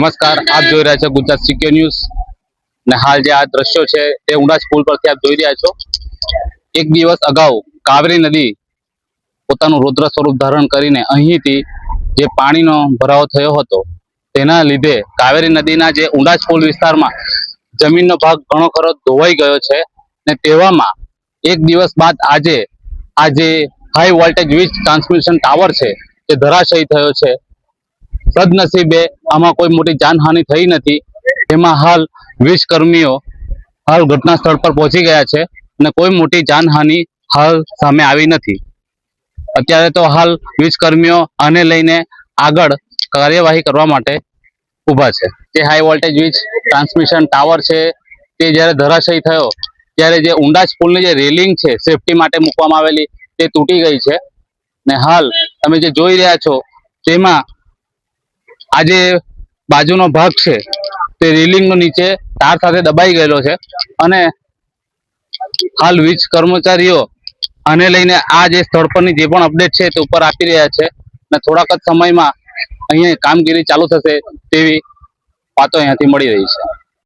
નમસ્કાર, આપ જોઈ રહ્યા છો ગુજરાત સિક્યોર ન્યૂઝ ને હાલ જે આ દ્રશ્યો છે તે ઉંડાજ પુલ પરથી આપ જોઈ રહ્યા છો। એક દિવસ અગાઉ કાવેરી નદી પોતાનું રુદ્ર સ્વરૂપ ધારણ કરીને અહીંથી જે પાણીનો ભરાવો થયો હતો તેના લીધે કાવેરી નદીના જે ઉંડાજ પુલ વિસ્તારમાં જમીનનો ભાગ ઘણો ખરો ધોવાઈ ગયો છે ને તેવામાં એક દિવસ બાદ આજે આ જે હાઈ વોલ્ટેજ વીજ ટ્રાન્સમિશન ટાવર છે તે ધરાશયી થયો છે। સદનસીબે આમાં કોઈ મોટી જાનહાનિ થઈ નથી। એમાં હાલ વીજ કર્મીઓ હાલ ઘટના સ્થળ પર પહોંચી ગયા છે અને કોઈ મોટી જાનહાનિ હાલ સામે આવી નથી। અત્યારે તો હાલ વીજ કર્મીઓ આને લઈને આગળ કાર્યવાહી કરવા માટે ઊભા છે। જે હાઈ વોલ્ટેજ વીજ ટ્રાન્સમિશન ટાવર છે તે જ્યારે ધરાશયી થયો ત્યારે જે ઉંડાજ પુલની જે રેલિંગ છે સેફટી માટે મૂકવામાં આવેલી તે તૂટી ગઈ છે ને હાલ તમે જે જોઈ રહ્યા છો તેમાં આ જે બાજુનો ભાગ છે તે રેલિંગનો નીચે તાર સાથે દબાઈ ગયેલો છે અને હાલ વીજ કર્મચારીઓ આને લઈને આ જે સ્થળ પરની જે પણ અપડેટ છે તે ઉપર આપી રહ્યા છે અને થોડાક જ સમયમાં અહીંયા કામગીરી ચાલુ થશે તેવી વાતો અહીંયાથી મળી રહી છે।